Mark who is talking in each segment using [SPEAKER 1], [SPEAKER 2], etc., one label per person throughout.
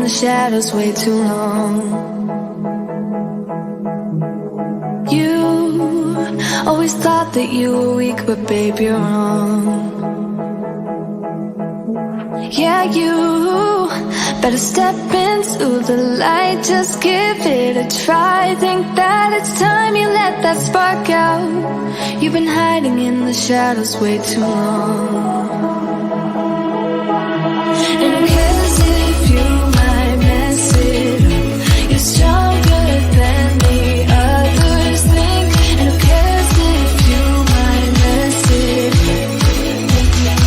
[SPEAKER 1] the shadows way too long. You always thought that you were weak, but babe, you're wrong. Yeah, you better step into the light, just give it a try. Think that it's time you let that spark out. You've been hiding in the shadows way too long. And who cares if you might mess it up? You're stronger than the others think. And who cares if you might mess it up?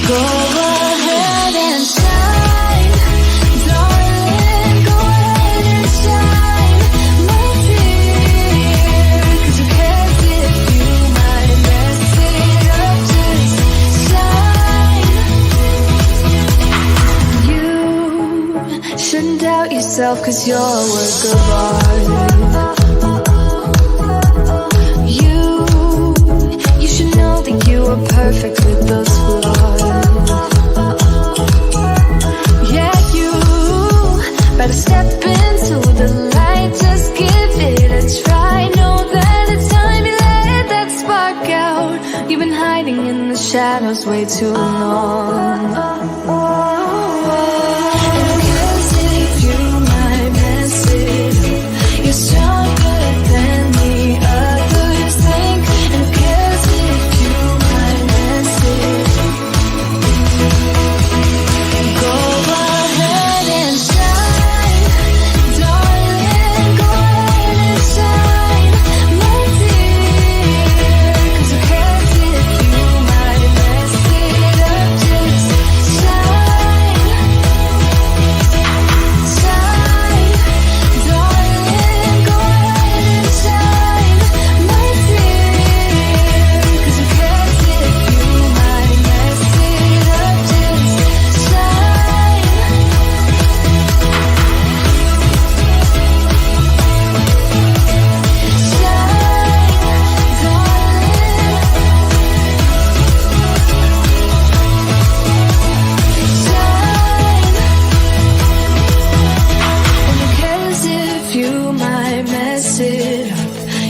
[SPEAKER 1] Go ahead and shine, darling, go ahead and shine, my dear. 'Cause who cares if you might mess it up? Just shine. You shouldn't doubt yourself, 'cause you're a work of art. You should know that you are perfect with those flaws. Yeah, you better step into the light, just give it a try. Know that it's time you let that spark out. You've been hiding in the shadows way too long. And who cares if you might mess it up? You're stronger than the others think. And who cares if you might mess it up? Go ahead and shine, darling, go ahead and shine, my dear. 'Cause who cares if you might mess it up? Just shine, shine, darling, go ahead and shine, my dear. 'Cause who cares if you might mess it up? Just shine.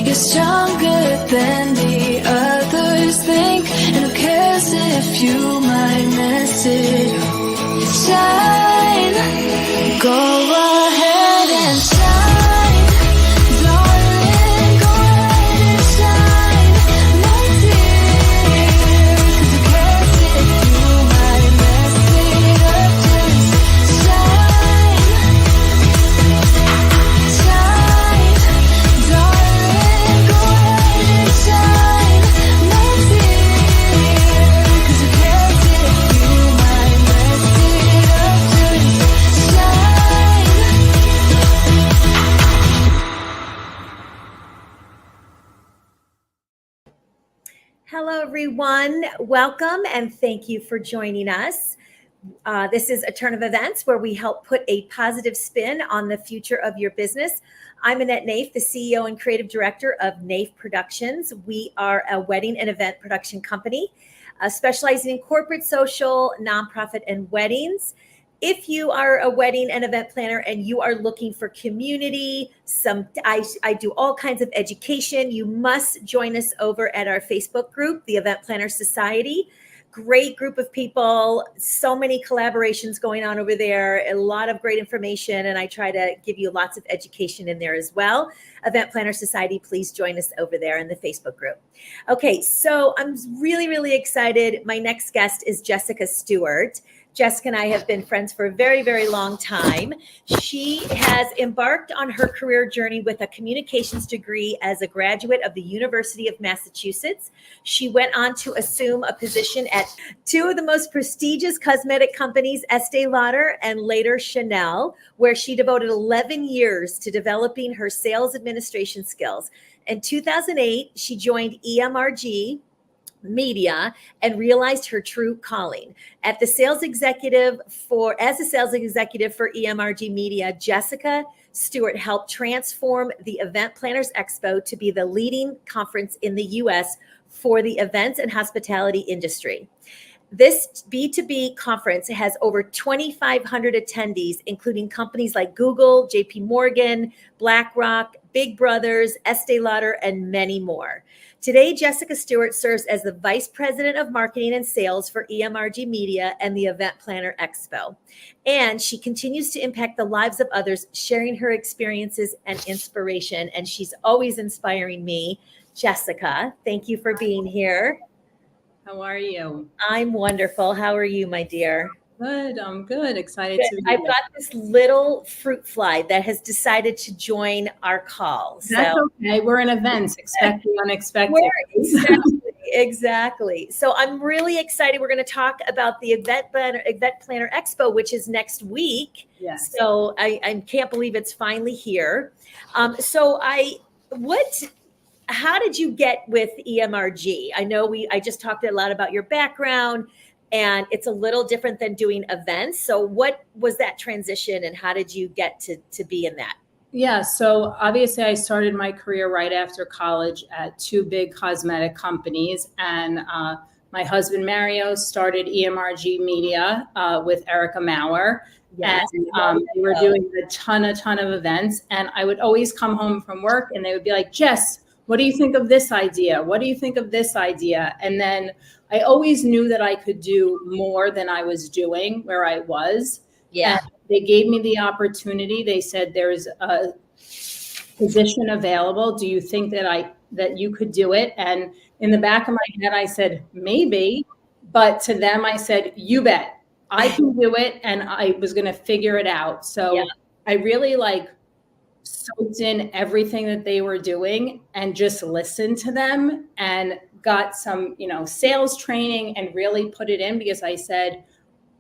[SPEAKER 1] You're stronger than the others think. And who cares if you might mess it up? Shine, go ahead and shine, darling, go ahead and shine, my dear. 'Cause who cares if you might mess it up? Just shine, shine, darling, go ahead and shine, my dear. 'Cause who cares if you might mess it up? Just shine.
[SPEAKER 2] Hello, everyone. Welcome and thank you for joining us. This is a turn of events where we help put a positive spin on the future of your business. I'm Annette Naif, the CEO and creative director of Naif Productions. We are a wedding and event production company specializing in corporate, social, nonprofit, and weddings. If you are a wedding and event planner and you are looking for community, I do all kinds of education. You must join us over at our Facebook group, the Event Planner Society. Great group of people, so many collaborations going on over there, a lot of great information, and I try to give you lots of education in there as well. Event Planner Society, please join us over there in the Facebook group. Okay, so I'm really, really excited. My next guest is Jessica Stewart. Jessica and I have been friends for a very, very long time. She has embarked on her career journey with a communications degree as a graduate of the University of Massachusetts. She went on to assume a position at two of the most prestigious cosmetic companies, Estee Lauder and later Chanel, where she devoted 11 years to developing her sales administration skills. In 2008, she joined EMRG Media and realized her true calling. As a sales executive for EMRG Media, Jessica Stewart helped transform the Event Planners Expo to be the leading conference in the U.S. for the events and hospitality industry. This B2B conference has over 2,500 attendees, including companies like Google, JP Morgan, Blackrock, Big Brothers, Estee Lauder, and many more. Today, Jessica Stewart serves as the Vice President of Marketing and Sales for EMRG Media and the Event Planner Expo. And she continues to impact the lives of others, sharing her experiences and inspiration. And she's always inspiring me. Jessica, thank you for being here.
[SPEAKER 3] How are you?
[SPEAKER 2] I'm wonderful. How are you, my dear?
[SPEAKER 3] Good. I'm good. Excited to be
[SPEAKER 2] I've
[SPEAKER 3] here.
[SPEAKER 2] got this little fruit fly that has decided to join our call.
[SPEAKER 3] That's
[SPEAKER 2] So
[SPEAKER 3] okay. We're in events. Expect the unexpected.
[SPEAKER 2] exactly. So I'm really excited. We're going to talk about the Event Planner Expo, which is next week.
[SPEAKER 3] Yes.
[SPEAKER 2] So I can't believe it's finally here. How did you get with EMRG? I know I just talked a lot about your background, and it's a little different than doing events. So what was that transition, and how did you get to be in that?
[SPEAKER 3] Yeah. So obviously I started my career right after college at two big cosmetic companies. And my husband, Mario, started EMRG Media with Erica Maurer.
[SPEAKER 2] Yes.
[SPEAKER 3] And we were doing a ton of events. And I would always come home from work and they would be like, Jess, what do you think of this idea? What do you think of this idea? And then I always knew that I could do more than I was doing where I was.
[SPEAKER 2] Yeah.
[SPEAKER 3] And they gave me the opportunity. They said, there's a position available. Do you think that you could do it? And in the back of my head, I said, maybe. But to them, I said, you bet. I can do it. And I was going to figure it out. So I really soaked in everything that they were doing and just listened to them and got some, sales training and really put it in, because I said,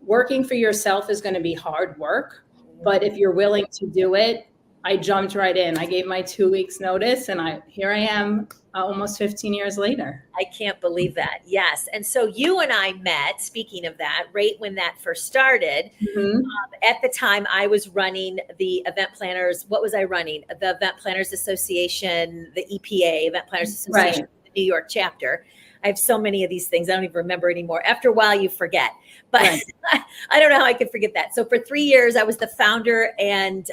[SPEAKER 3] working for yourself is going to be hard work, but if you're willing to do it, I jumped right in. I gave my 2 weeks notice and here I am almost 15 years later.
[SPEAKER 2] I can't believe that. Yes. And so you and I met, speaking of that, right when that first started.
[SPEAKER 3] Mm-hmm.
[SPEAKER 2] At the time I was running the event planners. What was I running? The Event Planners Association, the EPA, Event Planners Association, the New York chapter. I have so many of these things. I don't even remember anymore. After a while, you forget. But I don't know how I could forget that. So for 3 years, I was the founder and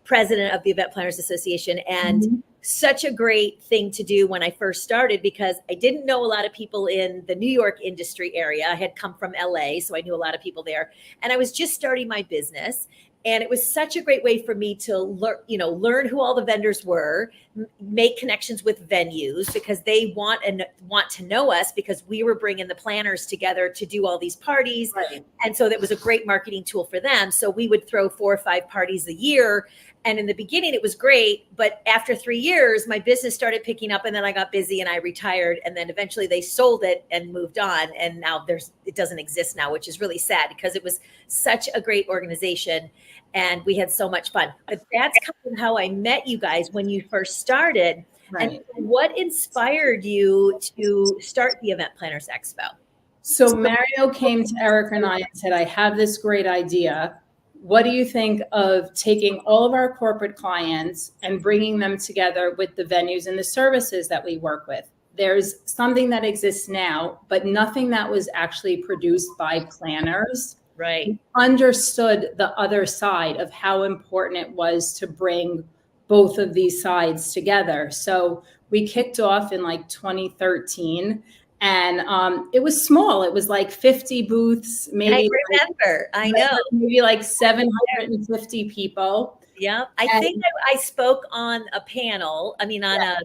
[SPEAKER 2] president of the Event Planners Association. And such a great thing to do when I first started, because I didn't know a lot of people in the New York industry area. I had come from LA, so I knew a lot of people there. And I was just starting my business. And it was such a great way for me to learn who all the vendors were, make connections with venues, because they want to know us, because we were bringing the planners together to do all these parties.
[SPEAKER 3] Right.
[SPEAKER 2] And so that was a great marketing tool for them. So we would throw 4 or 5 parties a year. And in the beginning, it was great. But after 3 years, my business started picking up, and then I got busy and I retired. And then eventually they sold it and moved on. And now it doesn't exist now, which is really sad, because it was such a great organization and we had so much fun. But that's kind of how I met you guys when you first started.
[SPEAKER 3] Right.
[SPEAKER 2] And what inspired you to start the Event Planners Expo?
[SPEAKER 3] So Mario came to Erica and I and said, I have this great idea. What do you think of taking all of our corporate clients and bringing them together with the venues and the services that we work with? There's something that exists now, but nothing that was actually produced by planners.
[SPEAKER 2] Right.
[SPEAKER 3] We understood the other side of how important it was to bring both of these sides together. So we kicked off in 2013. And it was small. It was 50 booths, maybe.
[SPEAKER 2] I remember. I know.
[SPEAKER 3] Maybe 750 people.
[SPEAKER 2] Yeah. I think I spoke on a panel. I mean, I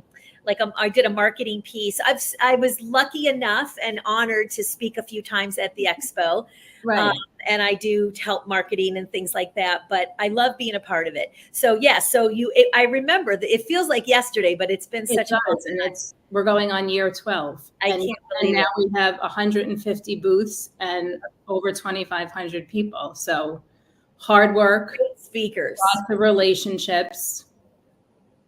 [SPEAKER 2] did a marketing piece. I was lucky enough and honored to speak a few times at the expo.
[SPEAKER 3] Right.
[SPEAKER 2] And I do help marketing and things like that, but I love being a part of it. So I remember that it feels like yesterday, but it's been such a long time.
[SPEAKER 3] And we're going on year 12.
[SPEAKER 2] And
[SPEAKER 3] now we have 150 booths and over 2,500 people. So hard work,
[SPEAKER 2] great speakers,
[SPEAKER 3] lots of relationships,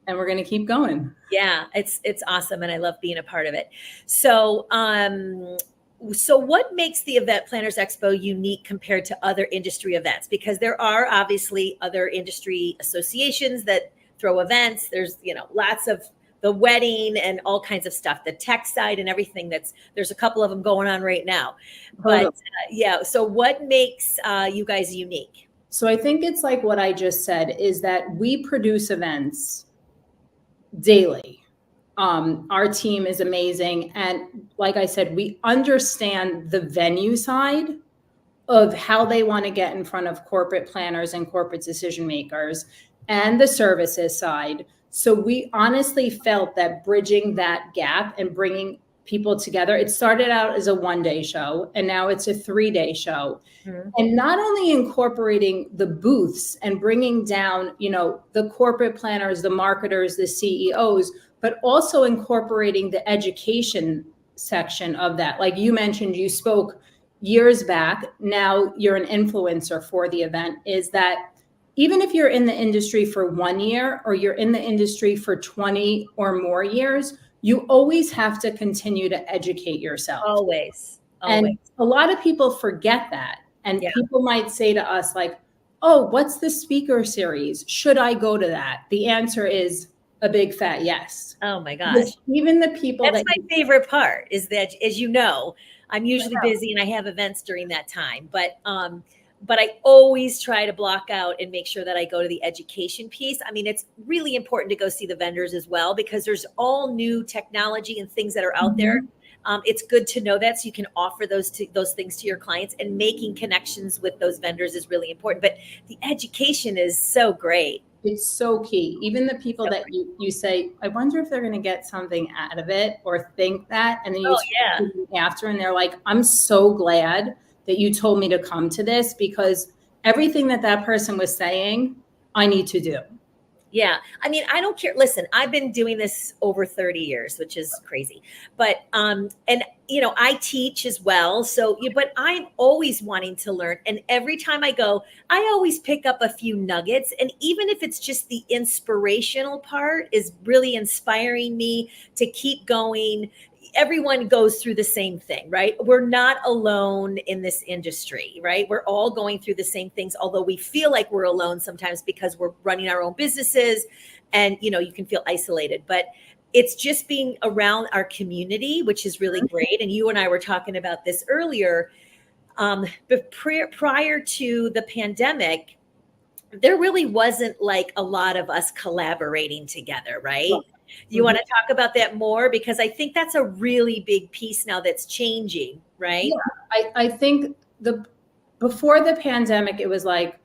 [SPEAKER 3] and we're going to keep going.
[SPEAKER 2] Yeah, it's awesome. And I love being a part of it. So what makes the Event Planners Expo unique compared to other industry events? Because there are obviously other industry associations that throw events. There's, lots of the wedding and all kinds of stuff, the tech side and everything. There's a couple of them going on right now. But yeah, so what makes you guys unique?
[SPEAKER 3] So I think it's like what I just said, is that we produce events daily. Our team is amazing. And like I said, we understand the venue side of how they want to get in front of corporate planners and corporate decision makers, and the services side. So we honestly felt that bridging that gap and bringing people together, it started out as a 1-day show, and now it's a 3-day show. Mm-hmm. And not only incorporating the booths and bringing down, the corporate planners, the marketers, the CEOs, but also incorporating the education section of that. Like you mentioned, you spoke years back, now you're an influencer for the event, is that even if you're in the industry for 1 year or you're in the industry for 20 or more years, you always have to continue to educate yourself.
[SPEAKER 2] Always.
[SPEAKER 3] And a lot of people forget that. And people might say to us like, oh, what's the speaker series? Should I go to that? The answer is a big fat yes.
[SPEAKER 2] Oh my gosh.
[SPEAKER 3] Because even the people
[SPEAKER 2] That's my favorite part, is that, as you know, I'm usually busy and I have events during that time, but I always try to block out and make sure that I go to the education piece. I mean, it's really important to go see the vendors as well, because there's all new technology and things that are out there. It's good to know that, so you can offer those things to your clients, and making connections with those vendors is really important. But the education is so great.
[SPEAKER 3] It's so key. Even the people that you say, I wonder if they're going to get something out of it, or think that, and then you after, and they're like, I'm so glad that you told me to come to this, because everything that person was saying, I need to do.
[SPEAKER 2] Yeah. I mean, I don't care. Listen, I've been doing this over 30 years, which is crazy. But, and I teach as well. So, but I'm always wanting to learn. And every time I go, I always pick up a few nuggets. And even if it's just the inspirational part is really inspiring me to keep going. Everyone goes through the same thing, right? We're not alone in this industry, right? We're all going through the same things, although we feel like we're alone sometimes because we're running our own businesses, and, you can feel isolated. But it's just being around our community, which is really great. And you and I were talking about this earlier. But prior to the pandemic, there really wasn't like a lot of us collaborating together, right? You want to talk about that more? Because I think that's a really big piece now that's changing, right?
[SPEAKER 3] Yeah, I think before the pandemic, it was like,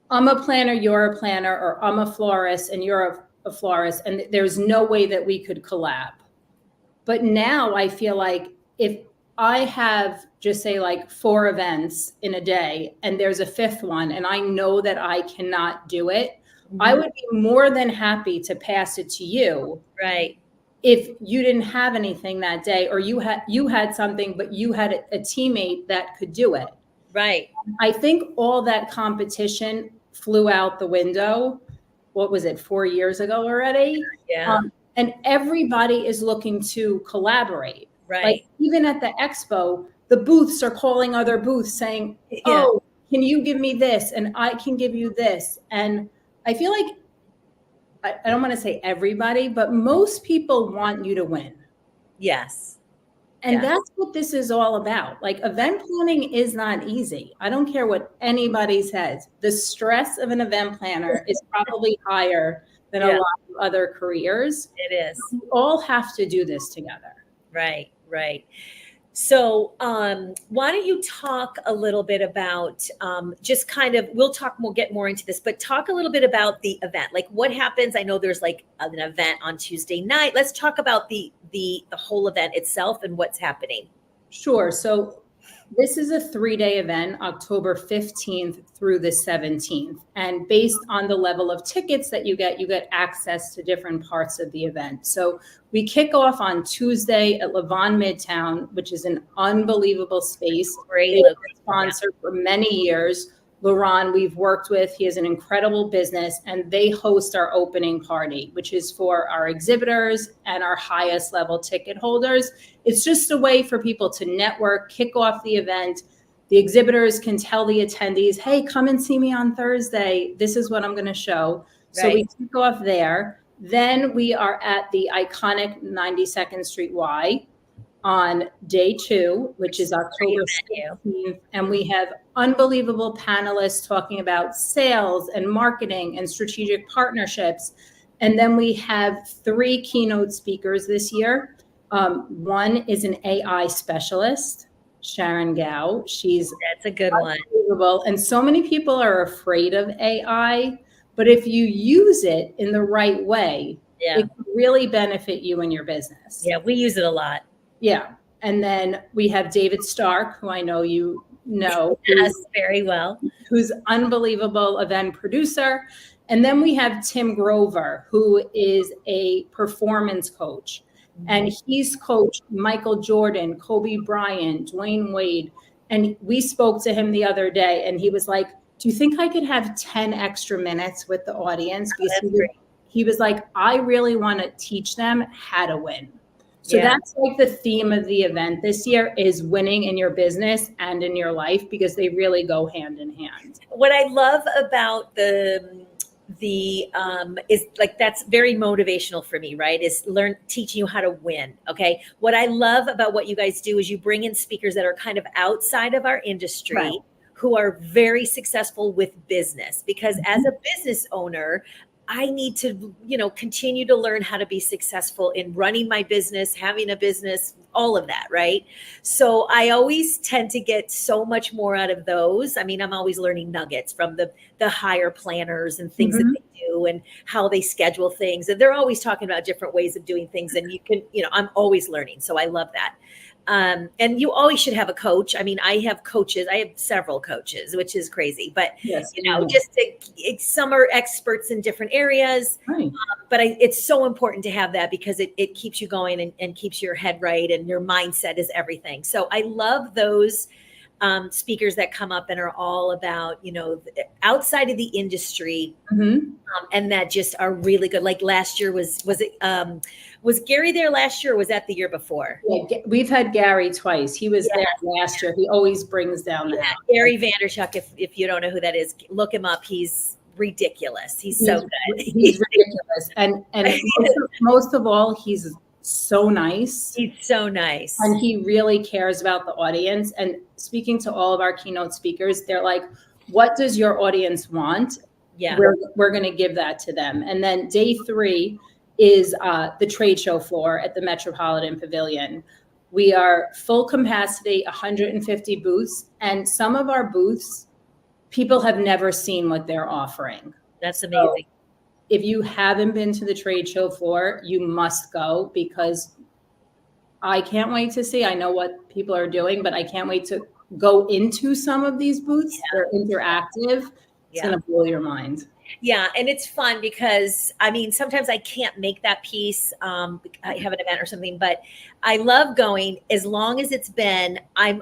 [SPEAKER 3] I'm a planner, you're a planner, or I'm a florist and you're a florist, and there's no way that we could collab. But now I feel like if I have, just say, like 4 events in a day, and there's a 5th one, and I know that I cannot do it, I would be more than happy to pass it to you.
[SPEAKER 2] Right.
[SPEAKER 3] If you didn't have anything that day, or you had something, but you had a teammate that could do it.
[SPEAKER 2] Right.
[SPEAKER 3] I think all that competition flew out the window. What was it, 4 years ago already?
[SPEAKER 2] Yeah.
[SPEAKER 3] And everybody is looking to collaborate.
[SPEAKER 2] Right.
[SPEAKER 3] Like even at the expo, the booths are calling other booths saying, oh, can you give me this? And I can give you this. And I feel like, I don't want to say everybody, but most people want you to win.
[SPEAKER 2] Yes.
[SPEAKER 3] And that's what this is all about. Like, event planning is not easy. I don't care what anybody says. The stress of an event planner is probably higher than a lot of other careers.
[SPEAKER 2] It is.
[SPEAKER 3] We all have to do this together.
[SPEAKER 2] Right, right. So why don't you talk a little bit about just kind of, we'll get more into this, but talk a little bit about the event. Like what happens? I know there's like an event on Tuesday night. Let's talk about the whole event itself and what's happening.
[SPEAKER 3] Sure. So this is a 3-day event, October 15th through the 17th. And based on the level of tickets that you get access to different parts of the event. So we kick off on Tuesday at Levon Midtown, which is an unbelievable space.
[SPEAKER 2] Great
[SPEAKER 3] sponsor for many years. Laurent, we've worked with, he has an incredible business, and they host our opening party, which is for our exhibitors and our highest level ticket holders. It's just a way for people to network, kick off the event. The exhibitors can tell the attendees, hey, come and see me on Thursday. This is what I'm going to show. So we kick off there. Then we are at the iconic 92nd Street Y on day 2, which is October 16th. And we have unbelievable panelists talking about sales and marketing and strategic partnerships. And then we have 3 keynote speakers this year. One is an AI specialist, Sharon Gao.
[SPEAKER 2] That's a good one.
[SPEAKER 3] Unbelievable. And so many people are afraid of AI, but if you use it in the right way, it can really benefit you and your business.
[SPEAKER 2] Yeah, we use it a lot.
[SPEAKER 3] Yeah. And then we have David Stark, who I know you know.
[SPEAKER 2] Yes, very well.
[SPEAKER 3] Who's unbelievable event producer. And then we have Tim Grover, who is a performance coach. And he's coached Michael Jordan, Kobe Bryant, Dwayne Wade. And we spoke to him the other day, and he was like, do you think I could have 10 extra minutes with the audience? Because he was like, I really want to teach them how to win. So that's like the theme of the event this year is winning in your business and in your life, because they really go hand in hand.
[SPEAKER 2] What I love about is like, that's very motivational for me, right? Is teaching you how to win. Okay. What I love about what you guys do is you bring in speakers that are kind of outside of our industry, who are very successful with business, because as a business owner, I need to, continue to learn how to be successful in running my business, having a business, all of that, right? So I always tend to get so much more out of those. I mean, I'm always learning nuggets from the higher planners and things that they do and how they schedule things. And they're always talking about different ways of doing things. And you can, I'm always learning. So I love that. And you always should have a coach. I mean, I have coaches. I have several coaches, which is crazy. But, some are experts in different areas.
[SPEAKER 3] Right.
[SPEAKER 2] But it's so important to have that, because it keeps you going and keeps your head right, and your mindset is everything. So I love those speakers that come up and are all about, outside of the industry, and that just are really good. Like last year, was Gary there last year, or was that the year before?
[SPEAKER 3] Yeah, we've had Gary twice. He was there last year. He always brings down the house.
[SPEAKER 2] Gary Vaynerchuk, if you don't know who that is, look him up. He's ridiculous. He's so good.
[SPEAKER 3] He's ridiculous. And most of all, he's so nice.
[SPEAKER 2] He's so nice.
[SPEAKER 3] And he really cares about the audience. And speaking to all of our keynote speakers, they're like, what does your audience want?
[SPEAKER 2] Yeah.
[SPEAKER 3] We're going to give that to them. And then day 3 is the trade show floor at the Metropolitan Pavilion. We are full capacity, 150 booths. And some of our booths, people have never seen what they're offering.
[SPEAKER 2] That's amazing.
[SPEAKER 3] So if you haven't been to the trade show floor, you must go, because I can't wait to see. I know what people are doing, but I can't wait to go into some of these booths. They're interactive. It's going to blow your mind.
[SPEAKER 2] Yeah. And it's fun because, I mean, sometimes I can't make that piece. I have an event or something, but I love going as long as it's been, I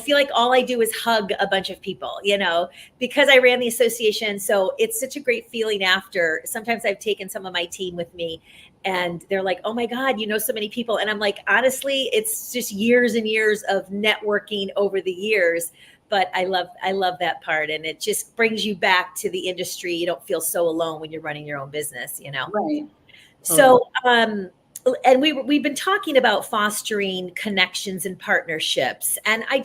[SPEAKER 2] feel like all I do is hug a bunch of people, because I ran the association. So it's such a great feeling after. Sometimes I've taken some of my team with me and they're like, oh my God, so many people. And I'm like, honestly, it's just years and years of networking over the years. But I love that part. And it just brings you back to the industry. You don't feel so alone when you're running your own business,
[SPEAKER 3] Right.
[SPEAKER 2] So, and we've been talking about fostering connections and partnerships. And I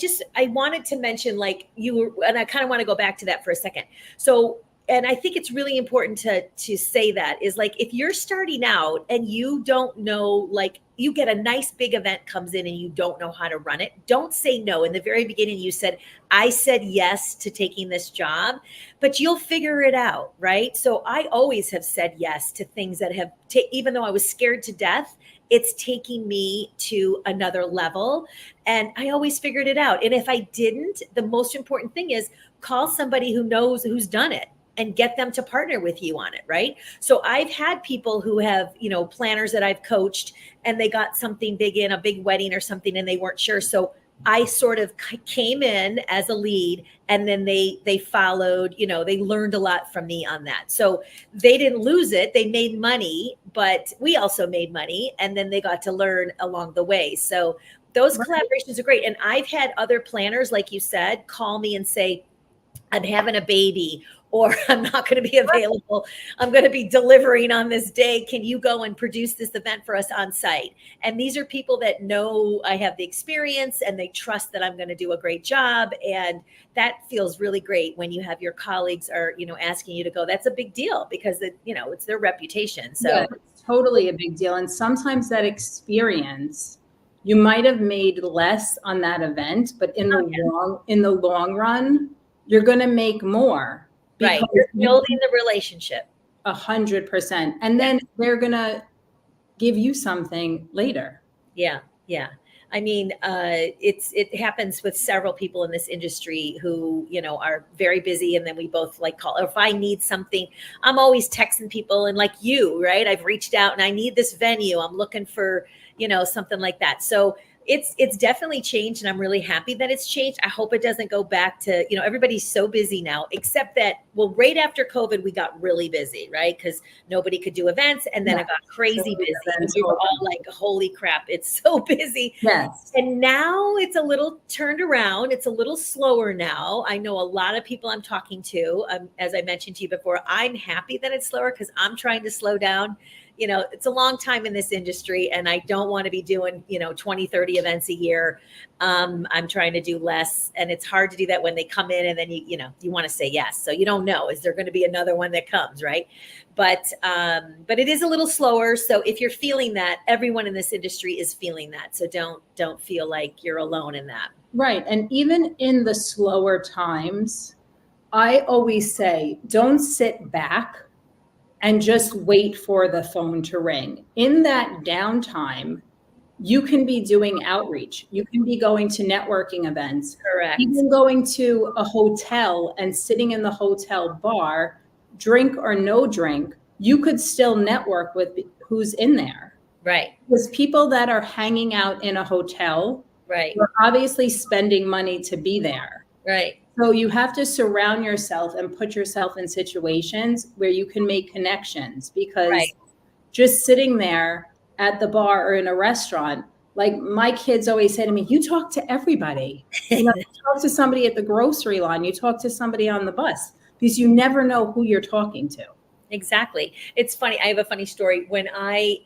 [SPEAKER 2] wanted to mention, and I kind of want to go back to that for a second. So, and I think it's really important to say that is, like, if you're starting out and you don't know, like, you get a nice big event comes in and you don't know how to run it, don't say no. In the very beginning, you said, I said yes to taking this job, but you'll figure it out, right? So I always have said yes to things that have, even though I was scared to death, it's taking me to another level. And I always figured it out. And if I didn't, the most important thing is call somebody who knows, who's done it, and get them to partner with you on it, right? So I've had people who have, planners that I've coached, and they got something big in, a big wedding or something, and they weren't sure. So I sort of came in as a lead, and then they followed, they learned a lot from me on that. So they didn't lose it. They made money, but we also made money, and then they got to learn along the way. So those collaborations are great. And I've had other planners, like you said, call me and say, I'm having a baby, or I'm not going to be available. I'm going to be delivering on this day. Can you go and produce this event for us on site? And these are people that know I have the experience and they trust that I'm going to do a great job. And that feels really great when you have your colleagues are, asking you to go. That's a big deal because it's their reputation. So
[SPEAKER 3] yeah, it's totally a big deal. And sometimes that experience, you might have made less on that event, but in the long run, you're going to make more.
[SPEAKER 2] Right. You're building the relationship.
[SPEAKER 3] 100%. And then they're going to give you something later.
[SPEAKER 2] Yeah. Yeah. I mean, it happens with several people in this industry who, are very busy. And then we both call, or if I need something, I'm always texting people and like you, right? I've reached out and I need this venue. I'm looking for, something like that. So it's definitely changed, and I'm really happy that it's changed. I hope it doesn't go back to, everybody's so busy now, except that, right after COVID, we got really busy, right? Because nobody could do events, and then it got crazy busy. And we were all like, holy crap, it's so busy.
[SPEAKER 3] Yes.
[SPEAKER 2] And now it's a little turned around. It's a little slower now. I know a lot of people I'm talking to, as I mentioned to you before, I'm happy that it's slower because I'm trying to slow down. It's a long time in this industry, and I don't want to be doing, 20, 30 events a year. I'm trying to do less, and it's hard to do that when they come in and then you want to say yes. So you don't know, is there going to be another one that comes, right? But it is a little slower. So if you're feeling that, everyone in this industry is feeling that. So don't feel like you're alone in that.
[SPEAKER 3] Right. And even in the slower times, I always say, don't sit back and just wait for the phone to ring. In that downtime, you can be doing outreach. You can be going to networking events.
[SPEAKER 2] Correct.
[SPEAKER 3] Even going to a hotel and sitting in the hotel bar, drink or no drink, you could still network with who's in there.
[SPEAKER 2] Right.
[SPEAKER 3] Because people that are hanging out in a hotel,
[SPEAKER 2] right,
[SPEAKER 3] are obviously spending money to be there.
[SPEAKER 2] Right.
[SPEAKER 3] So you have to surround yourself and put yourself in situations where you can make connections, because just sitting there at the bar or in a restaurant, like my kids always say to me, you talk to everybody. You talk to somebody at the grocery line, you talk to somebody on the bus, because you never know who you're talking to.
[SPEAKER 2] Exactly. It's funny. I have a funny story. When I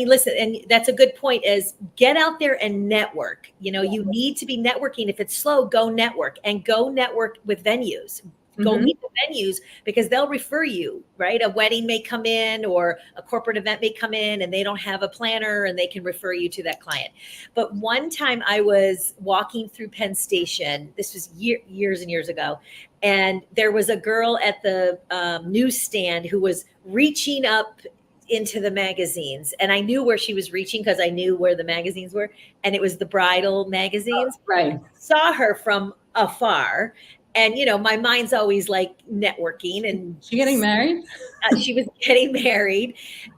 [SPEAKER 2] listen, and that's a good point, is get out there and network. You need to be networking. If it's slow, go network with venues. Go meet the venues, because they'll refer you, right? A wedding may come in, or a corporate event may come in, and they don't have a planner, and they can refer you to that client. But one time I was walking through Penn Station, this was years and years ago, and there was a girl at the newsstand who was reaching up into the magazines, and I knew where she was reaching because I knew where the magazines were, and it was the bridal magazines.
[SPEAKER 3] Oh, right.
[SPEAKER 2] Saw her from afar, and my mind's always like networking. And
[SPEAKER 3] she getting married?
[SPEAKER 2] She was getting married,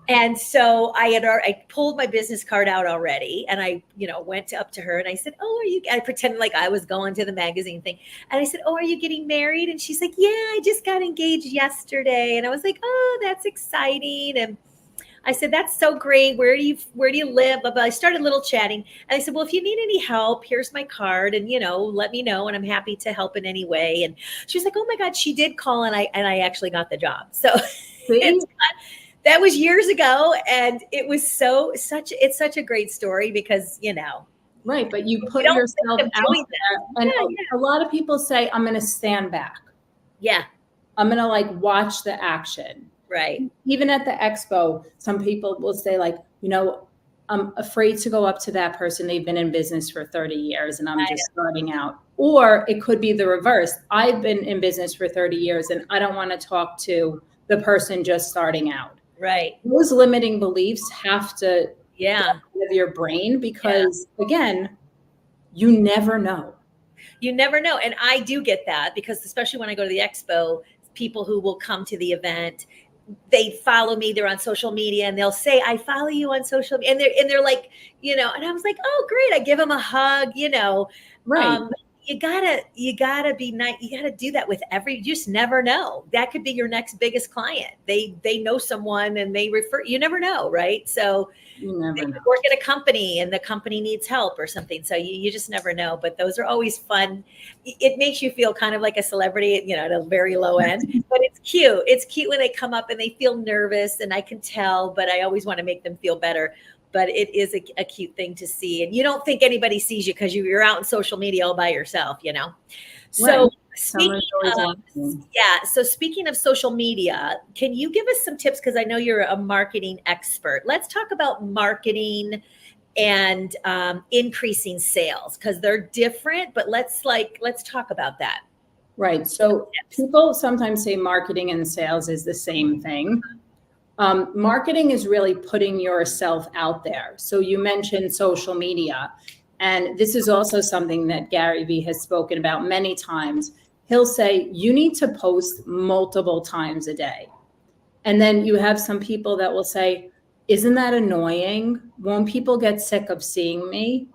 [SPEAKER 2] and so I pulled my business card out already, and I went up to her and I said, I pretended like I was going to the magazine thing, and I said, are you getting married? And she's like, yeah, I just got engaged yesterday. And I was like, oh, that's exciting. And I said, that's so great. Where do you live? Blah, blah. I started a little chatting, and I said, well, if you need any help, here's my card, and let me know, and I'm happy to help in any way. And she was like, oh my God, she did call, and I actually got the job. So that was years ago, and it was it's such a great story, because
[SPEAKER 3] right, but you put yourself out there, and a lot of people say, I'm going to stand back.
[SPEAKER 2] Yeah,
[SPEAKER 3] I'm going to watch the action.
[SPEAKER 2] Right.
[SPEAKER 3] Even at the expo, some people will say I'm afraid to go up to that person. They've been in business for 30 years and I'm just starting out. Or it could be the reverse. I've been in business for 30 years and I don't want to talk to the person just starting out.
[SPEAKER 2] Right.
[SPEAKER 3] Those limiting beliefs have to
[SPEAKER 2] get
[SPEAKER 3] out of your brain, because again, you never know.
[SPEAKER 2] You never know. And I do get that, because especially when I go to the expo, people who will come to the event, they follow me, they're on social media, and they'll say, I follow you on social media. And they're like, and I was like, oh, great. I give them a hug,
[SPEAKER 3] Right.
[SPEAKER 2] you gotta be nice. You gotta do that with you just never know. That could be your next biggest client. They know someone and they refer, you never know, right? So
[SPEAKER 3] You never
[SPEAKER 2] they
[SPEAKER 3] know.
[SPEAKER 2] work at a company and the company needs help or something. So you just never know, but those are always fun. It makes you feel kind of like a celebrity, at a very low end, but it's cute. It's cute when they come up and they feel nervous, and I can tell, but I always want to make them feel better. But it is a cute thing to see. And you don't think anybody sees you because you're out on social media all by yourself, So
[SPEAKER 3] Right.
[SPEAKER 2] speaking
[SPEAKER 3] Someone's always
[SPEAKER 2] of,
[SPEAKER 3] watching.
[SPEAKER 2] so speaking of social media, can you give us some tips? Because I know you're a marketing expert. Let's talk about marketing and increasing sales, because they're different, but let's talk about that.
[SPEAKER 3] Right. So people sometimes say marketing and sales is the same thing. Marketing is really putting yourself out there. So you mentioned social media, and this is also something that Gary Vee has spoken about many times. He'll say, you need to post multiple times a day. And then you have some people that will say, isn't that annoying? Won't people get sick of seeing me?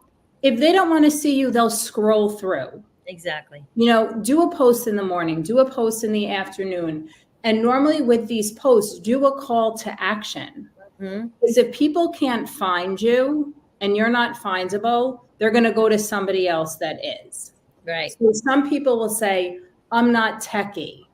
[SPEAKER 3] If they don't want to see you, they'll scroll through.
[SPEAKER 2] Exactly.
[SPEAKER 3] Do a post in the morning, do a post in the afternoon. And normally with these posts, do a call to action.
[SPEAKER 2] Mm-hmm.
[SPEAKER 3] Because if people can't find you and you're not findable, they're going to go to somebody else that is.
[SPEAKER 2] Right.
[SPEAKER 3] So some people will say, I'm not techie.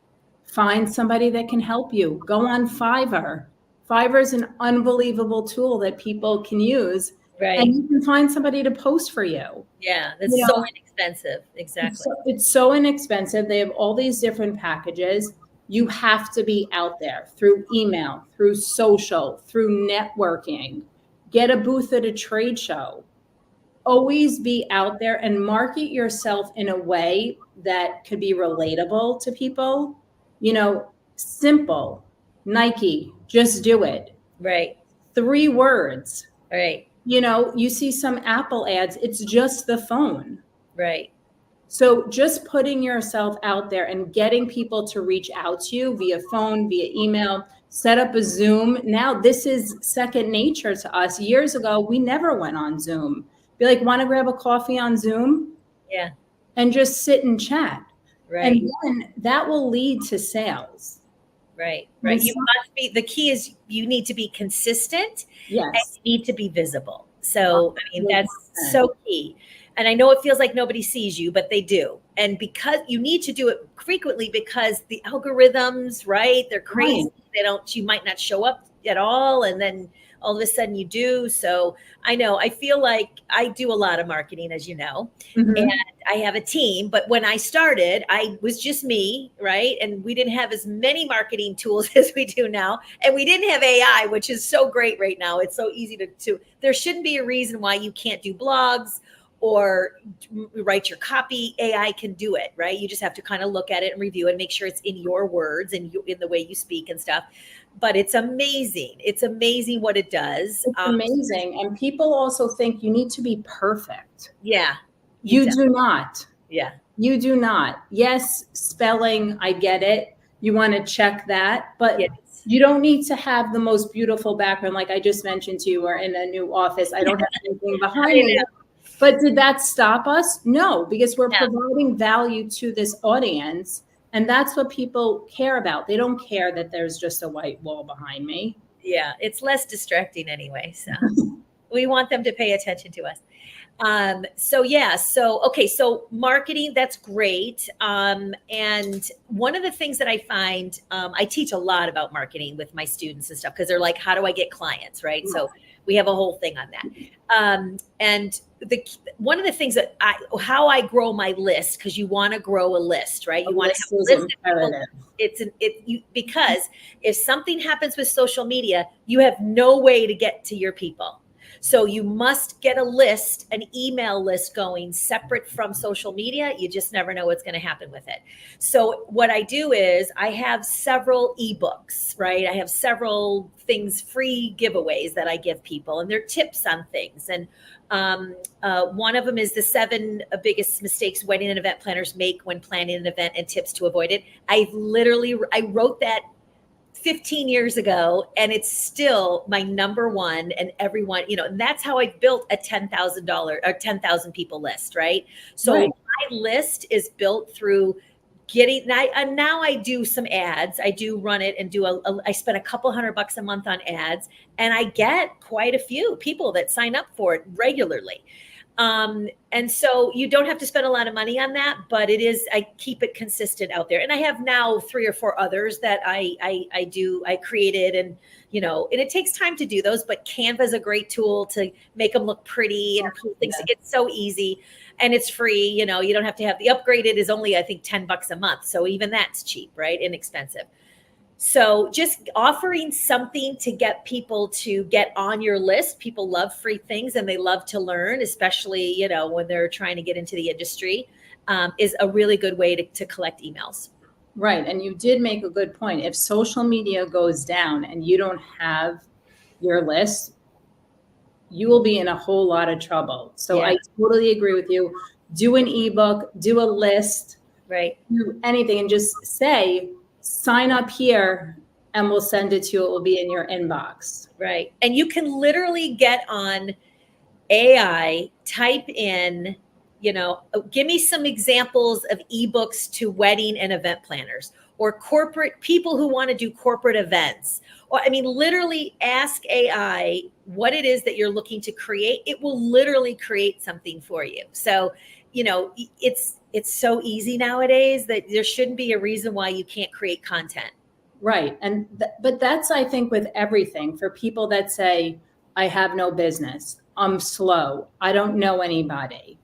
[SPEAKER 3] Find somebody that can help you. Go on Fiverr. Fiverr is an unbelievable tool that people can use.
[SPEAKER 2] Right.
[SPEAKER 3] And you can find somebody to post for you.
[SPEAKER 2] Yeah, that's so inexpensive. Exactly.
[SPEAKER 3] It's so inexpensive. They have all these different packages. You have to be out there through email, through social, through networking. Get a booth at a trade show. Always be out there and market yourself in a way that could be relatable to people. Simple. Nike, just do it.
[SPEAKER 2] Right.
[SPEAKER 3] 3 words.
[SPEAKER 2] Right.
[SPEAKER 3] You see some Apple ads, it's just the phone.
[SPEAKER 2] Right.
[SPEAKER 3] So just putting yourself out there and getting people to reach out to you via phone, via email, set up a Zoom. Now this is second nature to us. Years ago, we never went on Zoom. Be like, want to grab a coffee on Zoom?
[SPEAKER 2] Yeah.
[SPEAKER 3] And just sit and chat.
[SPEAKER 2] Right.
[SPEAKER 3] And then that will lead to sales.
[SPEAKER 2] Right. Right. You must be, the key is you need to be consistent.
[SPEAKER 3] Yes.
[SPEAKER 2] And you need to be visible. So, that's so key. And I know it feels like nobody sees you, but they do. And because you need to do it frequently, because the algorithms, right, they're crazy. Right. You might not show up at all. And then all of a sudden you do. So I feel like I do a lot of marketing, as you know, and I have a team, but when I started, I was just me, right? And we didn't have as many marketing tools as we do now. And we didn't have AI, which is so great right now. It's so easy to there shouldn't be a reason why you can't do blogs or write your copy. AI can do it, right? You just have to kind of look at it and review it and make sure it's in your words and in the way you speak and stuff. But it's amazing. It's amazing what it does.
[SPEAKER 3] It's amazing. And people also think you need to be perfect.
[SPEAKER 2] Yeah.
[SPEAKER 3] You do not.
[SPEAKER 2] Yeah.
[SPEAKER 3] You do not. Yes, spelling, I get it. You want to check that. But you don't need to have the most beautiful background. Like I just mentioned to you, we're in a new office. I don't have anything behind me. But did that stop us? No, because we're providing value to this audience. And that's what people care about. They don't care that there's just a white wall behind me.
[SPEAKER 2] Yeah, it's less distracting anyway. So we want them to pay attention to us. So marketing, that's great. And one of the things that I find, I teach a lot about marketing with my students and stuff, because they're like, how do I get clients? Right. So we have a whole thing on that. And one of the things that how I grow my list, because you want to grow a list, right? You want to have a list of people. Because if something happens with social media, you have no way to get to your people. So you must get a list, an email list going separate from social media. You just never know what's going to happen with it. So what I do is I have several ebooks, right? I have several things, free giveaways that I give people, and they're tips on things. And one of them is the 7 biggest mistakes wedding and event planners make when planning an event and tips to avoid it. I wrote that 15 years ago, and it's still my number one. And everyone, and that's how I built a $10,000 or 10,000 people list, right? So I my list is built through getting, and now I do some ads. I do run it and I spend a couple $100 a month on ads, and I get quite a few people that sign up for it regularly. And so you don't have to spend a lot of money on that, but I keep it consistent out there. And I have now 3 or 4 others that I created, and, and it takes time to do those, but Canva is a great tool to make them look pretty and cool things.
[SPEAKER 3] Yeah.
[SPEAKER 2] It's so easy and it's free. You don't have to have the upgraded is only, I think, $10 a month. So even that's cheap, right? Inexpensive. So just offering something to get people to get on your list. People love free things and they love to learn, especially, when they're trying to get into the industry, is a really good way to collect emails.
[SPEAKER 3] Right. And you did make a good point. If social media goes down and you don't have your list, you will be in a whole lot of trouble. So
[SPEAKER 2] Yeah.
[SPEAKER 3] I totally agree with you. Do an ebook, do a list,
[SPEAKER 2] right?
[SPEAKER 3] Do anything, and just say, sign up here and we'll send it to you. It will be in your inbox.
[SPEAKER 2] Right. And you can literally get on AI, type in, give me some examples of ebooks to wedding and event planners, or corporate people who want to do corporate events. Or, literally ask AI what it is that you're looking to create. It will literally create something for you. So, it's so easy nowadays that there shouldn't be a reason why you can't create content.
[SPEAKER 3] Right. And but that's, I think, with everything, for people that say, I have no business, I'm slow, I don't know anybody.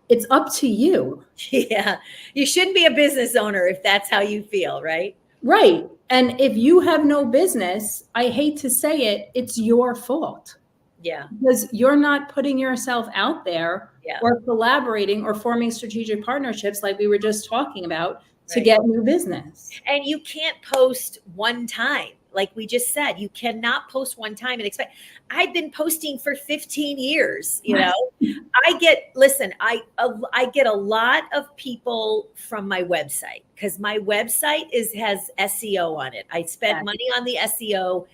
[SPEAKER 3] It's up to you.
[SPEAKER 2] Yeah. You shouldn't be a business owner if that's how you feel, right?
[SPEAKER 3] Right. And if you have no business, I hate to say it, it's your fault.
[SPEAKER 2] Yeah.
[SPEAKER 3] Because you're not putting yourself out there,
[SPEAKER 2] Yeah.
[SPEAKER 3] or collaborating or forming strategic partnerships like we were just talking about to
[SPEAKER 2] Right.
[SPEAKER 3] get new business.
[SPEAKER 2] And you can't post one time. Like we just said, you cannot post one time and expect. I've been posting for 15 years, I get a lot of people from my website, because my website has SEO on it. I spend money on the SEO.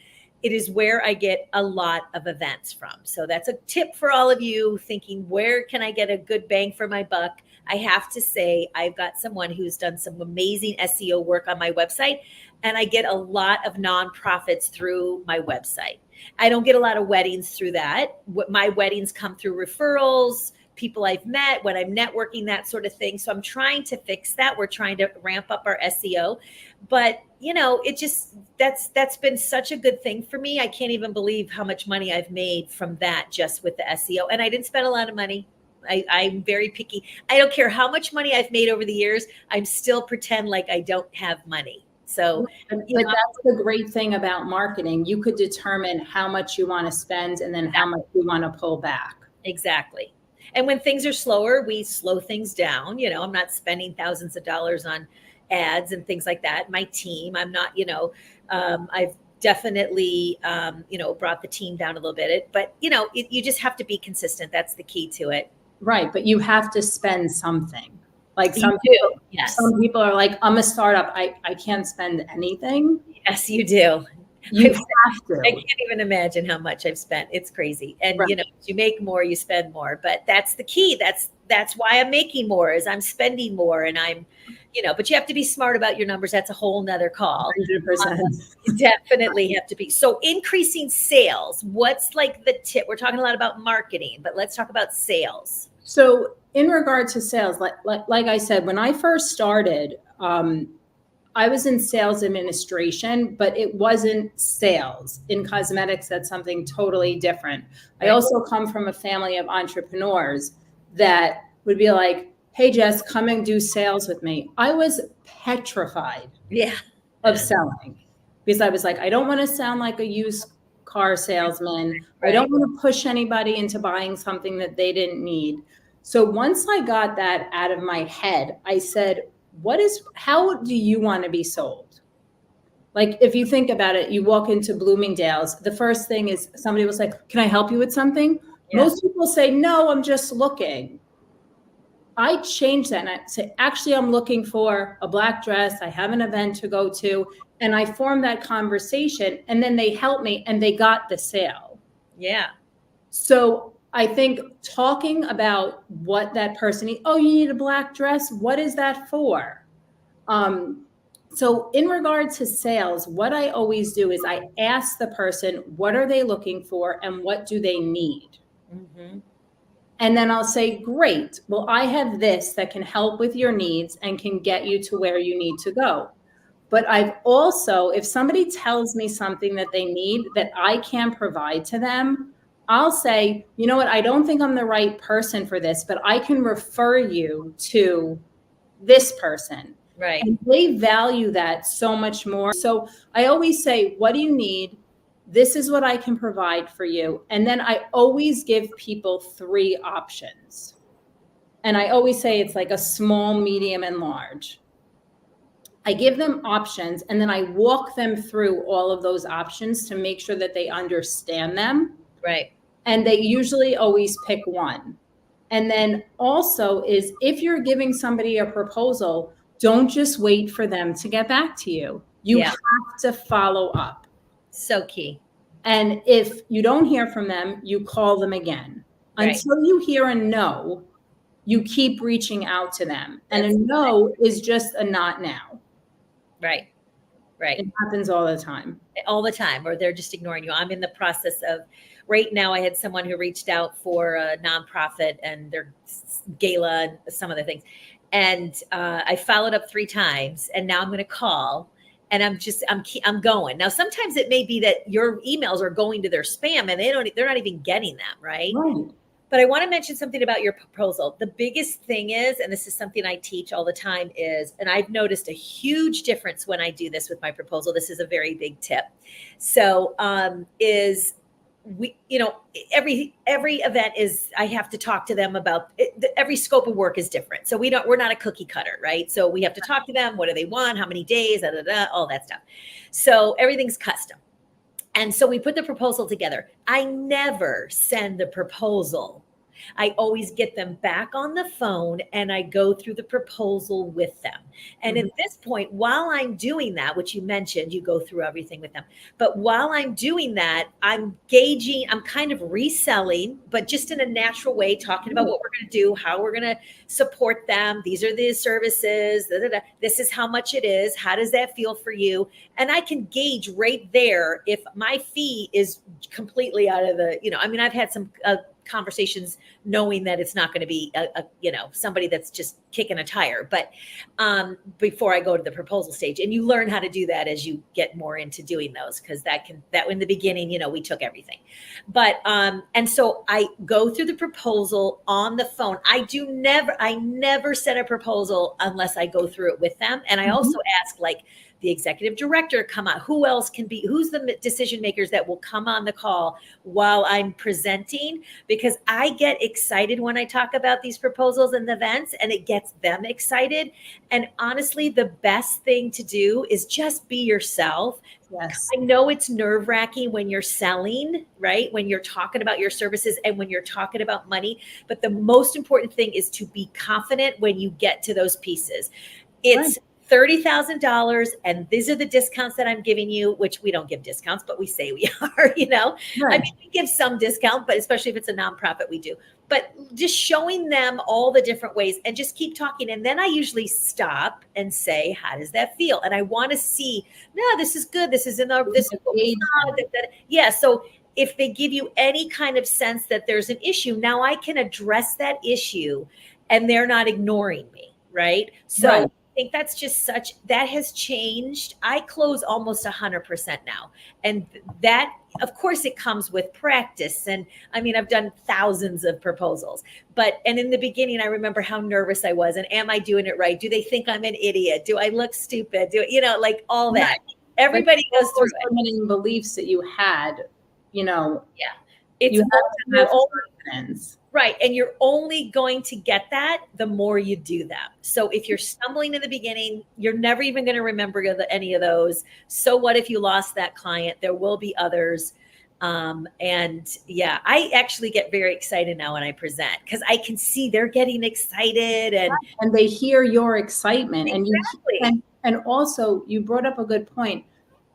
[SPEAKER 2] It is where I get a lot of events from. So that's a tip for all of you thinking, where can I get a good bang for my buck? I have to say, I've got someone who's done some amazing SEO work on my website, and I get a lot of nonprofits through my website. I don't get a lot of weddings through that. My weddings come through referrals, people I've met when I'm networking, that sort of thing. So I'm trying to fix that. We're trying to ramp up our SEO, but that's been such a good thing for me. I can't even believe how much money I've made from that, just with the SEO. And I didn't spend a lot of money. I'm very picky. I don't care how much money I've made over the years. I'm still pretend like I don't have money. So,
[SPEAKER 3] but that's the great thing about marketing. You could determine how much you want to spend and then how much you want to pull back.
[SPEAKER 2] Exactly. And when things are slower, we slow things down. I'm not spending thousands of dollars on ads and things like that. My team, I'm not, I've definitely, brought the team down a little bit. But, you just have to be consistent. That's the key to it.
[SPEAKER 3] Right. But you have to spend something. Like
[SPEAKER 2] some people
[SPEAKER 3] are like, I'm a startup. I can't spend anything.
[SPEAKER 2] Yes, you do.
[SPEAKER 3] You have to.
[SPEAKER 2] I can't even imagine how much I've spent. It's crazy. And,
[SPEAKER 3] Right.
[SPEAKER 2] You make more, you spend more. But that's the key. That's why I'm making more, is I'm spending more, and I'm, but you have to be smart about your numbers. That's a whole nother call.
[SPEAKER 3] 100%.
[SPEAKER 2] You definitely have to be. So increasing sales, what's like the tip? We're talking a lot about marketing, but let's talk about sales.
[SPEAKER 3] So in regard to sales, like I said, when I first started, I was in sales administration, but it wasn't sales. In cosmetics, that's something totally different. I also come from a family of entrepreneurs that would be like, hey, Jess, come and do sales with me. I was petrified of selling, because I was like, I don't want to sound like a used car salesman. Right. I don't want to push anybody into buying something that they didn't need. So once I got that out of my head, I said, how do you want to be sold? Like, if you think about it, you walk into Bloomingdale's, the first thing is somebody will say, can I help you with something? Yeah. Most people say, no, I'm just looking. I changed that and I say, actually, I'm looking for a black dress. I have an event to go to. And I formed that conversation, and then they helped me and they got the sale.
[SPEAKER 2] Yeah.
[SPEAKER 3] So I think talking about what that person needs. Oh, you need a black dress. What is that for? So in regard to sales, what I always do is I ask the person, what are they looking for and what do they need?
[SPEAKER 2] Mm-hmm.
[SPEAKER 3] And then I'll say, great, well, I have this that can help with your needs and can get you to where you need to go. But I've also, if somebody tells me something that they need that I can provide to them, I'll say, you know what, I don't think I'm the right person for this, but I can refer you to this person.
[SPEAKER 2] Right.
[SPEAKER 3] And they value that so much more. So I always say, what do you need? This is what I can provide for you. And then I always give people 3 options. And I always say it's like a small, medium, and large. I give them options and then I walk them through all of those options to make sure that they understand them.
[SPEAKER 2] Right.
[SPEAKER 3] And they usually always pick one. And then also is if you're giving somebody a proposal, don't just wait for them to get back to you. You have to follow up.
[SPEAKER 2] So key.
[SPEAKER 3] And if you don't hear from them, you call them again.
[SPEAKER 2] Right.
[SPEAKER 3] Until you hear a no, you keep reaching out to them. And a no is just a not now.
[SPEAKER 2] Right. Right.
[SPEAKER 3] It happens all the time.
[SPEAKER 2] All the time, or they're just ignoring you. I'm in the process of, right now, I had someone who reached out for a nonprofit and their gala and some other things. And I followed up 3 times and now I'm going to call and I'm going. Now, sometimes it may be that your emails are going to their spam and they're not even getting them. Right. But I want to mention something about your proposal. The biggest thing is, and this is something I teach all the time is, and I've noticed a huge difference when I do this with my proposal. This is a very big tip. So, is we, every event is, I have to talk to them about it, every scope of work is different. So we're not a cookie cutter, right? So we have to talk to them. What do they want? How many days? All that stuff. So everything's custom. And so we put the proposal together. I never send the proposal. I always get them back on the phone and I go through the proposal with them. And at this point, while I'm doing that, which you mentioned, you go through everything with them. But while I'm doing that, I'm kind of reselling, but just in a natural way, talking about what we're going to do, how we're going to support them. These are the services. This is how much it is. How does that feel for you? And I can gauge right there if my fee is completely out of the, I've had some conversations knowing that it's not going to be somebody that's just kicking a tire, but before I go to the proposal stage. And you learn how to do that as you get more into doing those, because that in the beginning, we took everything. But and so I go through the proposal on the phone. I never send a proposal unless I go through it with them. And I also ask, like, the executive director come on, who's the decision makers that will come on the call while I'm presenting, because I get excited when I talk about these proposals and the events, and it gets them excited. And honestly, the best thing to do is just be yourself.
[SPEAKER 3] Yes.
[SPEAKER 2] I know it's nerve-wracking when you're selling, right? When you're talking about your services and when you're talking about money, but the most important thing is to be confident when you get to those pieces. It's $30,000 and these are the discounts that I'm giving you, which we don't give discounts, but we say we are, Right. I mean, we give some discount, but especially if it's a nonprofit, we do. But just showing them all the different ways and just keep talking. And then I usually stop and say, how does that feel? And I want to see, no, this is good. This is yeah. So if they give you any kind of sense that there's an issue, now I can address that issue and they're not ignoring me. Right. So I think that's just that has changed. I close almost 100% now. And that, of course, it comes with practice. And I mean, I've done thousands of proposals, and in the beginning, I remember how nervous I was. And am I doing it right? Do they think I'm an idiot? Do I look stupid? Like all that. Everybody goes through it.
[SPEAKER 3] Limiting beliefs that you had,
[SPEAKER 2] Yeah.
[SPEAKER 3] You have to have confidence.
[SPEAKER 2] Right. And you're only going to get that the more you do them. So if you're stumbling in the beginning, you're never even going to remember any of those. So what if you lost that client? There will be others. I actually get very excited now when I present because I can see they're getting excited
[SPEAKER 3] and they hear your excitement.
[SPEAKER 2] Exactly.
[SPEAKER 3] And also you brought up a good point.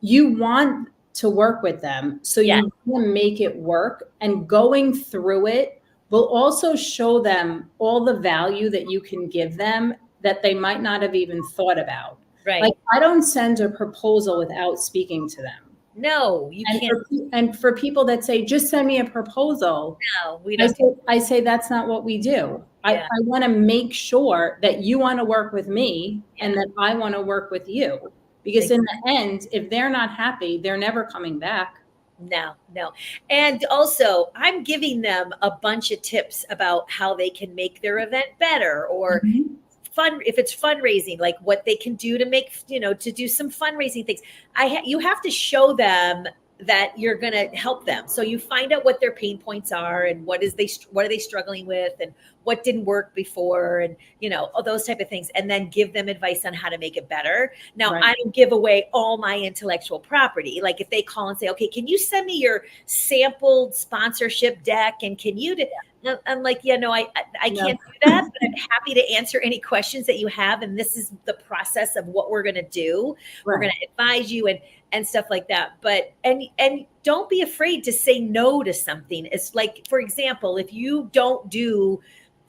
[SPEAKER 3] You want to work with them. So you want to make it work, and going through it We'll also show them all the value that you can give them that they might not have even thought about.
[SPEAKER 2] Right.
[SPEAKER 3] Like, I don't send a proposal without speaking to them.
[SPEAKER 2] No, you can't.
[SPEAKER 3] And for people that say, just send me a proposal,
[SPEAKER 2] No, we don't.
[SPEAKER 3] I say that's not what we do. I want to make sure that you want to work with me and that I want to work with you. Because in the end, if they're not happy, they're never coming back.
[SPEAKER 2] No. And also, I'm giving them a bunch of tips about how they can make their event better, or fun, if it's fundraising, like what they can do to make, to do some fundraising things. You have to show them that you're going to help them. So you find out what their pain points are and what are they struggling with and what didn't work before, and all those type of things, and then give them advice on how to make it better. Now, I don't give away all my intellectual property. Like if they call and say, okay, can you send me your sampled sponsorship deck, and can you I'm like, I can't do that, but I'm happy to answer any questions that you have. And this is the process of what we're going to do. We're going to advise you and stuff like that. But, and don't be afraid to say no to something. It's like, for example, if you don't do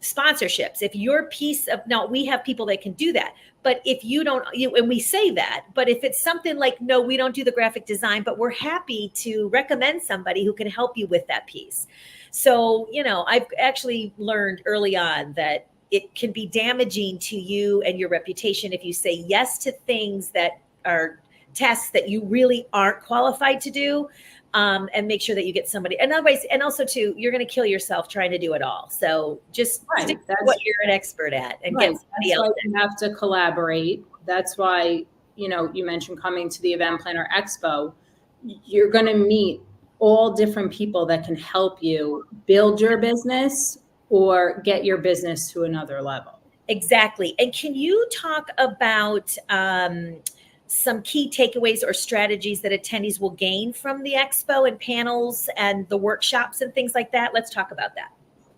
[SPEAKER 2] sponsorships, if your piece of, now we have people that can do that, but if you don't, and we say that, but if it's something like, no, we don't do the graphic design, but we're happy to recommend somebody who can help you with that piece. So, I've actually learned early on that it can be damaging to you and your reputation if you say yes to things that are tasks that you really aren't qualified to do, and make sure that you get somebody. And otherwise, and also too, you're going to kill yourself trying to do it all. So just stick to what you're an expert at and get somebody else.
[SPEAKER 3] You have to collaborate. That's why, you mentioned coming to the Event Planner Expo. You're going to meet all different people that can help you build your business or get your business to another level.
[SPEAKER 2] Exactly. And can you talk about some key takeaways or strategies that attendees will gain from the expo and panels and the workshops and things like that? Let's talk about that.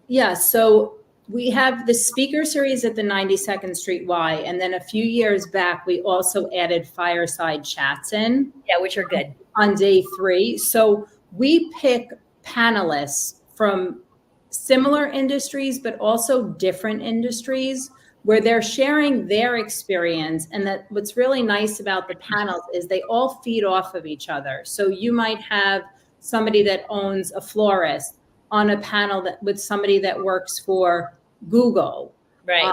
[SPEAKER 3] Yeah. So we have the speaker series at the 92nd Street Y. And then a few years back, we also added fireside chats in.
[SPEAKER 2] Yeah, which are good.
[SPEAKER 3] On day 3. So we pick panelists from similar industries, but also different industries, where they're sharing their experience. And that what's really nice about the panels is they all feed off of each other. So you might have somebody that owns a florist on a panel with somebody that works for Google.
[SPEAKER 2] Right.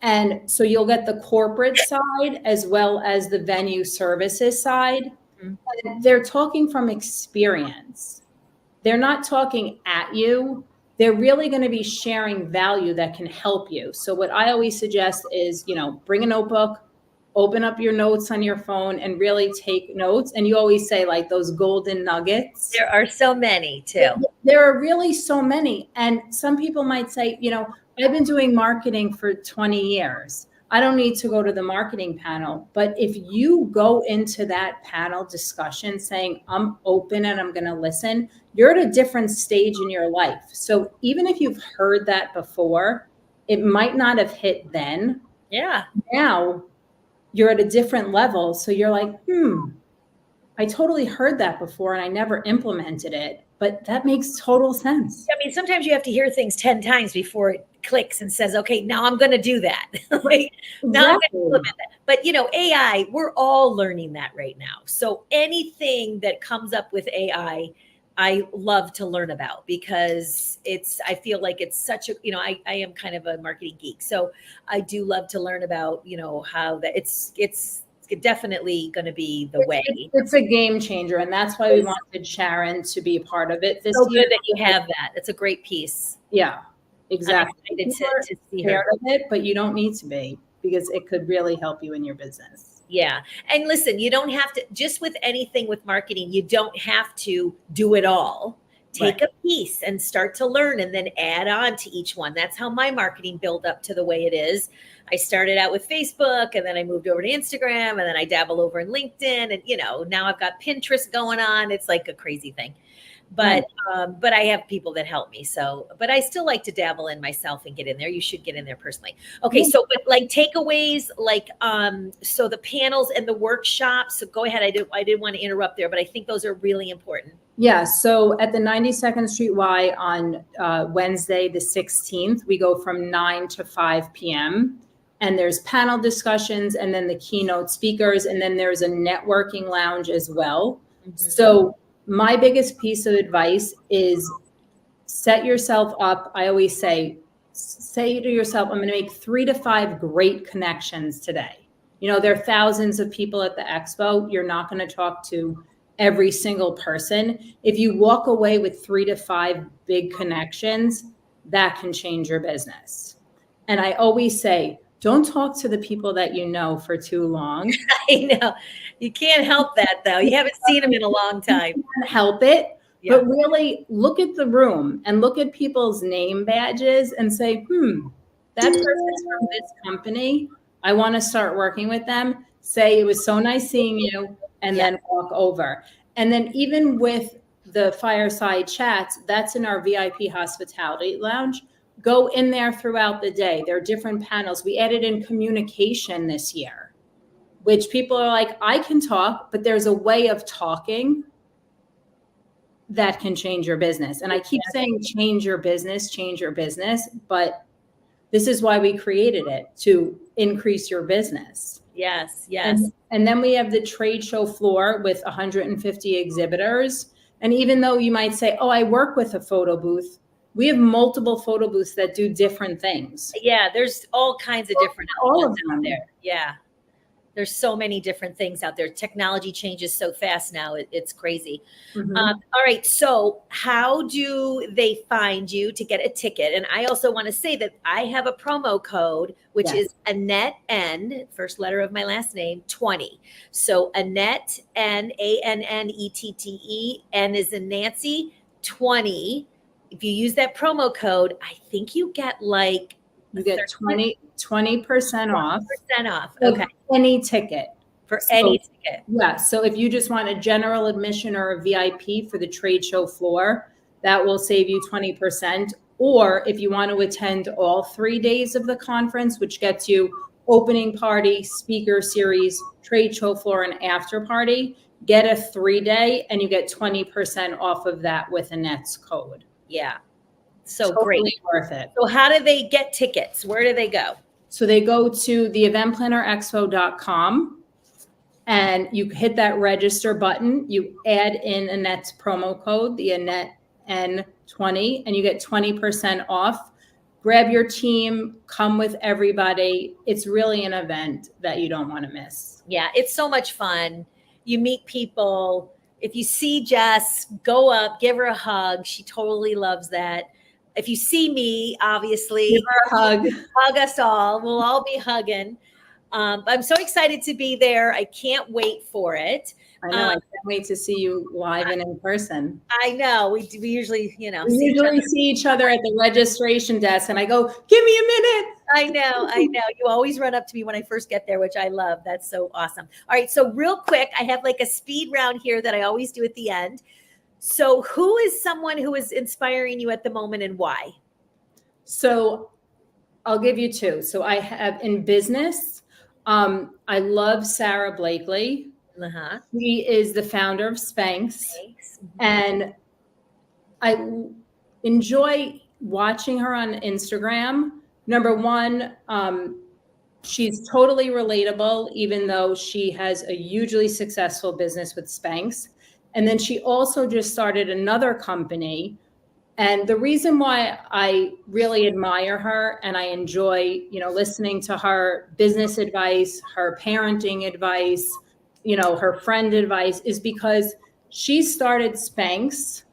[SPEAKER 3] And so you'll get the corporate side as well as the venue services side. And they're talking from experience. They're not talking at you. They're really going to be sharing value that can help you. So what I always suggest is, bring a notebook, open up your notes on your phone and really take notes. And you always say like those golden nuggets.
[SPEAKER 2] There are so many too.
[SPEAKER 3] There are really so many. And some people might say, I've been doing marketing for 20 years. I don't need to go to the marketing panel. But if you go into that panel discussion saying, I'm open and I'm going to listen, you're at a different stage in your life. So even if you've heard that before, it might not have hit then.
[SPEAKER 2] Yeah.
[SPEAKER 3] Now you're at a different level. So you're like, I totally heard that before and I never implemented it. But that makes total sense.
[SPEAKER 2] I mean, sometimes you have to hear things 10 times before it clicks and says, okay, now I'm going to do that. Now I'm going to implement that. But, AI, we're all learning that right now. So anything that comes up with AI, I love to learn about, because I feel like it's such a, I am kind of a marketing geek. So I do love to learn about, how that it's definitely going to be the way.
[SPEAKER 3] It's a game changer. And that's why we wanted Sharon to be a part of it this year.
[SPEAKER 2] Good that you have that. It's a great piece.
[SPEAKER 3] Yeah, exactly.
[SPEAKER 2] I'm excited to see her.
[SPEAKER 3] Of it, but you don't need to be, because it could really help you in your business.
[SPEAKER 2] Yeah. And listen, you don't have to, just with anything with marketing, you don't have to do it all. Take a piece and start to learn and then add on to each one. That's how my marketing built up to the way it is. I started out with Facebook, and then I moved over to Instagram, and then I dabble over in LinkedIn, and now I've got Pinterest going on. It's like a crazy thing. But I have people that help me. So, but I still like to dabble in myself and get in there. You should get in there personally. Okay. So, but like takeaways, so the panels and the workshops. So go ahead. I didn't want to interrupt there, but I think those are really important.
[SPEAKER 3] Yeah, so at the 92nd Street Y on Wednesday, the 16th, we go from 9 to 5 p.m. And there's panel discussions and then the keynote speakers. And then there's a networking lounge as well.
[SPEAKER 2] Mhm.
[SPEAKER 3] So my biggest piece of advice is set yourself up. I always say to yourself, I'm going to make 3 to 5 great connections today. You know, there are thousands of people at the expo. You're not going to talk to every single person. If you walk away with 3 to 5 big connections, that can change your business. And I always say, don't talk to the people that you know for too long.
[SPEAKER 2] I know. You can't help that, though. You haven't seen them in a long time.
[SPEAKER 3] You can't help it.
[SPEAKER 2] Yeah.
[SPEAKER 3] But really look at the room and look at people's name badges and say, that person's from this company. I want to start working with them. Say, it was so nice seeing you, and then walk over. And then even with the fireside chats, that's in our VIP hospitality lounge. Go in there throughout the day. There are different panels. We added in communication this year, which people are like, I can talk, but there's a way of talking that can change your business. And I keep saying change your business, but this is why we created it, to increase your business.
[SPEAKER 2] Yes.
[SPEAKER 3] And then we have the trade show floor with 150 exhibitors. And even though you might say, oh, I work with a photo booth, we have multiple photo booths that do different things.
[SPEAKER 2] Yeah, there's all kinds of different
[SPEAKER 3] All of
[SPEAKER 2] ones
[SPEAKER 3] them.
[SPEAKER 2] out there. Yeah. There's so many different things out there. Technology changes so fast now. It's crazy.
[SPEAKER 3] Mhm.
[SPEAKER 2] All right. So how do they find you to get a ticket? And I also want to say that I have a promo code, which is Annette N, first letter of my last name, 20. So Annette N, ANNETTE, N is in Nancy, 20. If you use that promo code, I think you get like
[SPEAKER 3] You get 20% off.
[SPEAKER 2] 20% off.
[SPEAKER 3] of
[SPEAKER 2] Okay.
[SPEAKER 3] Any ticket.
[SPEAKER 2] For
[SPEAKER 3] So-
[SPEAKER 2] any ticket.
[SPEAKER 3] Yeah. So if you just want a general admission or a VIP for the trade show floor, that will save you 20%. Or if you want to attend all 3 days of the conference, which gets you opening party, speaker series, trade show floor, and after party, get a 3-day and you get 20% off of that with Annette's code.
[SPEAKER 2] Yeah. So
[SPEAKER 3] Totally
[SPEAKER 2] great.
[SPEAKER 3] worth it.
[SPEAKER 2] So how do they get tickets? Where do they go?
[SPEAKER 3] So they go to the eventplannerexpo.com and you hit that register button. You add in Annette's promo code, the Annette N20, and you get 20% off. Grab your team, come with everybody. It's really an event that you don't want to miss.
[SPEAKER 2] Yeah, it's so much fun. You meet people. If you see Jess, go up, give her a hug. She totally loves that. If you see me, obviously,
[SPEAKER 3] Give her a hug.
[SPEAKER 2] hug us all. We'll all be hugging. I'm so excited to be there. I can't wait for it.
[SPEAKER 3] I know. I can't wait to see you live and in person.
[SPEAKER 2] I know. We usually,
[SPEAKER 3] We usually see each other at the registration desk, and I go, "Give me a minute."
[SPEAKER 2] I know. You always run up to me when I first get there, which I love. That's so awesome. All right. So real quick, I have like a speed round here that I always do at the end. So who is someone who is inspiring you at the moment and why?
[SPEAKER 3] So I'll give you 2. So I have in business, I love Sarah Blakely.
[SPEAKER 2] Uh-huh.
[SPEAKER 3] She is the founder of Spanx.
[SPEAKER 2] Thanks.
[SPEAKER 3] And I enjoy watching her on Instagram. Number one, she's totally relatable, even though she has a hugely successful business with Spanx. And then she also just started another company. And the reason why I really admire her and I enjoy, listening to her business advice, her parenting advice, her friend advice is because she started Spanx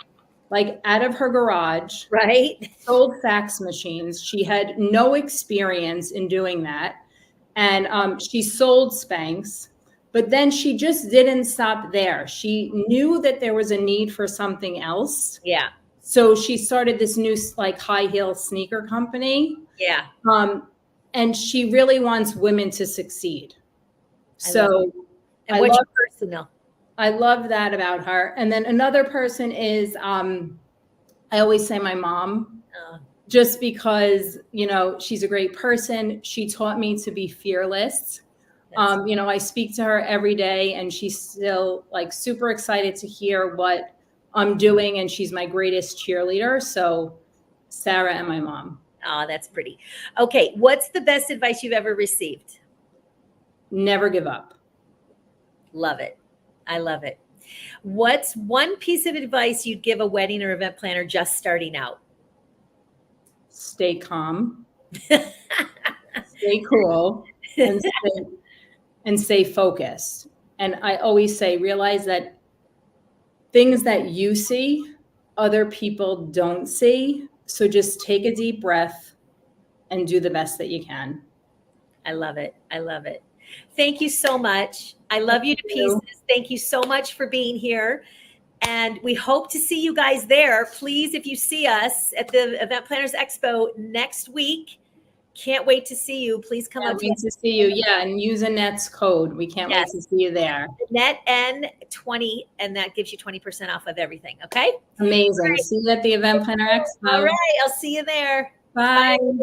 [SPEAKER 3] like out of her garage,
[SPEAKER 2] Right.
[SPEAKER 3] sold fax machines. She had no experience in doing that. And she sold Spanx, but then she just didn't stop there. She knew that there was a need for something else.
[SPEAKER 2] Yeah.
[SPEAKER 3] So she started this new like high heel sneaker company.
[SPEAKER 2] Yeah.
[SPEAKER 3] And she really wants women to succeed. So
[SPEAKER 2] And what's your personal?
[SPEAKER 3] I love that about her. And then another person is, I always say my mom, just because, she's a great person. She taught me to be fearless. I speak to her every day and she's still like super excited to hear what I'm doing, and she's my greatest cheerleader. So Sarah and my mom.
[SPEAKER 2] Oh, that's pretty. Okay. What's the best advice you've ever received?
[SPEAKER 3] Never give up.
[SPEAKER 2] Love it. I love it. What's one piece of advice you'd give a wedding or event planner just starting out?
[SPEAKER 3] Stay calm, stay cool, and stay focused. And I always say, realize that things that you see, other people don't see. So just take a deep breath and do the best that you can.
[SPEAKER 2] I love it. I love it. Thank you so much. I love you to pieces. Thank you so much for being here. And we hope to see you guys there. Please, if you see us at the Event Planners Expo next week, can't wait to see you. Please come up
[SPEAKER 3] to see you. Yeah, and use Annette's code. We can't wait to see you there.
[SPEAKER 2] Annette N20, and that gives you 20% off of everything. Okay?
[SPEAKER 3] Amazing. Right. See you at the Event Planner Expo.
[SPEAKER 2] All right. I'll see you there.
[SPEAKER 3] Bye.
[SPEAKER 2] Bye.